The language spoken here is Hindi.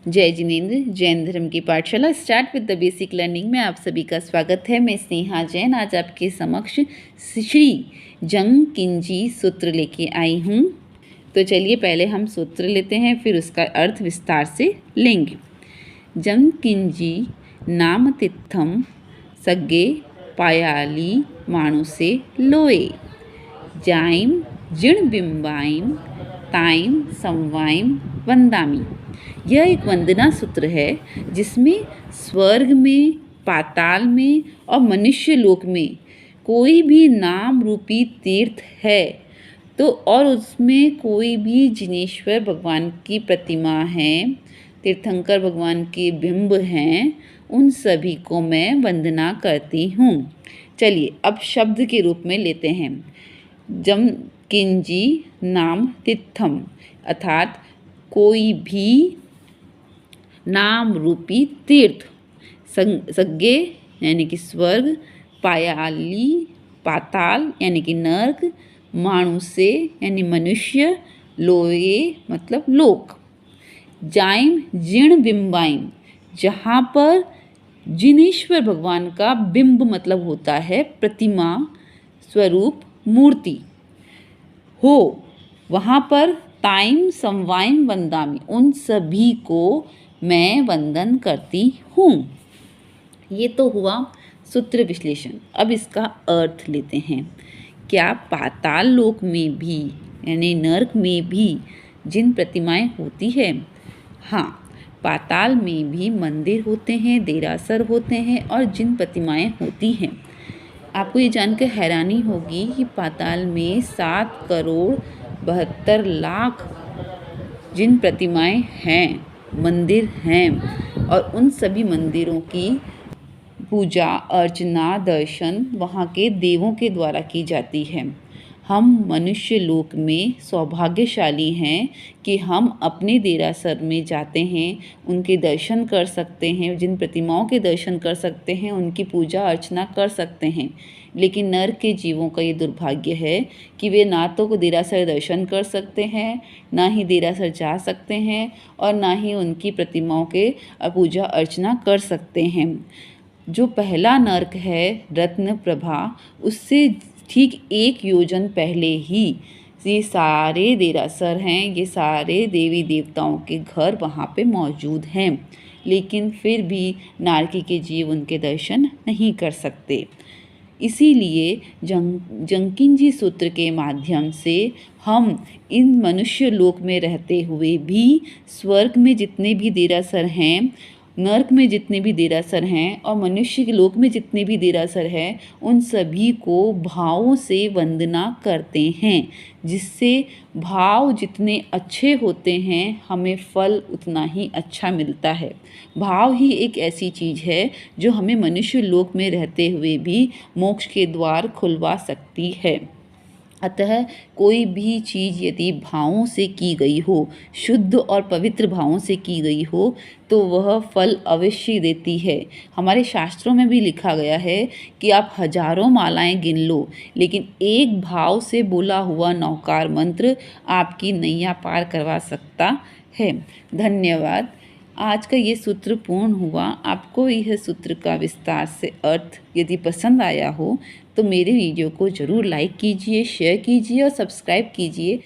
जय जिनेन्द्र। जैन धर्म की पाठशाला start with the basic learning में आप सभी का स्वागत है। मैं स्नेहा जैन आज आपके समक्ष श्री जंग किंजी सूत्र लेके आई हूँ। तो चलिए पहले हम सूत्र लेते हैं, फिर उसका अर्थ विस्तार से लेंगे। जंग किंजी नाम तित्थम सग्गे पायाली मानुसे लोए जाइम जिण बिंबाइम ताइम संवाइम वंदामी। यह एक वंदना सूत्र है जिसमें स्वर्ग में, पाताल में और मनुष्य लोक में कोई भी नाम रूपी तीर्थ है तो और उसमें कोई भी जिनेश्वर भगवान की प्रतिमा है, तीर्थंकर भगवान के बिंब हैं, उन सभी को मैं वंदना करती हूँ। चलिए अब शब्द के रूप में लेते हैं। जम किंजी नाम तित्थम अर्थात कोई भी नाम रूपी तीर्थ, सग्गे यानी कि स्वर्ग, पायाली पाताल यानी कि नर्क, मानुसे यानी मनुष्य, लोए मतलब लोक, जाइम जिण बिंबाइम जहाँ पर जिनेश्वर भगवान का बिंब मतलब होता है प्रतिमा, स्वरूप, मूर्ति हो, वहाँ पर ताइम संवाइम वंदामी उन सभी को मैं वंदन करती हूँ। ये तो हुआ सूत्र विश्लेषण। अब इसका अर्थ लेते हैं। क्या पाताल लोक में भी यानी नर्क में भी जिन प्रतिमाएं होती है? हाँ, पाताल में भी मंदिर होते हैं, देरासर होते हैं और जिन प्रतिमाएं होती हैं। आपको ये जानकर हैरानी होगी कि पाताल में 7,72,00,000 जिन प्रतिमाएं हैं, मंदिर हैं और उन सभी मंदिरों की पूजा अर्चना दर्शन वहाँ के देवों के द्वारा की जाती है। हम मनुष्य लोक में सौभाग्यशाली हैं कि हम अपने देरासर में जाते हैं, उनके दर्शन कर सकते हैं, जिन प्रतिमाओं के दर्शन कर सकते हैं, उनकी पूजा अर्चना कर सकते हैं। लेकिन नर्क के जीवों का ये दुर्भाग्य है कि वे ना तो देरासर दर्शन कर सकते हैं, ना ही देरासर जा सकते हैं और ना ही उनकी प्रतिमाओं के पूजा अर्चना कर सकते हैं। जो पहला नर्क है रत्न प्रभा, उससे ठीक 1 योजन पहले ही ये सारे देरासर हैं, ये सारे देवी देवताओं के घर वहाँ पे मौजूद हैं, लेकिन फिर भी नारकी के जीव उनके दर्शन नहीं कर सकते। इसीलिए जंकिंजी सूत्र के माध्यम से हम इन मनुष्य लोक में रहते हुए भी स्वर्ग में जितने भी देरासर हैं, नर्क में जितने भी देरासर हैं और मनुष्य के लोक में जितने भी देरासर हैं, उन सभी को भावों से वंदना करते हैं, जिससे भाव जितने अच्छे होते हैं हमें फल उतना ही अच्छा मिलता है। भाव ही एक ऐसी चीज़ है जो हमें मनुष्य लोक में रहते हुए भी मोक्ष के द्वार खुलवा सकती है। अतः कोई भी चीज़ यदि भावों से की गई हो, शुद्ध और पवित्र भावों से की गई हो, तो वह फल अवश्य देती है। हमारे शास्त्रों में भी लिखा गया है कि आप हजारों मालाएं गिन लो, लेकिन एक भाव से बोला हुआ नौकार मंत्र आपकी नैया पार करवा सकता है। धन्यवाद। आज का ये सूत्र पूर्ण हुआ। आपको यह सूत्र का विस्तार से अर्थ यदि पसंद आया हो तो मेरे वीडियो को ज़रूर लाइक कीजिए, शेयर कीजिए और सब्सक्राइब कीजिए।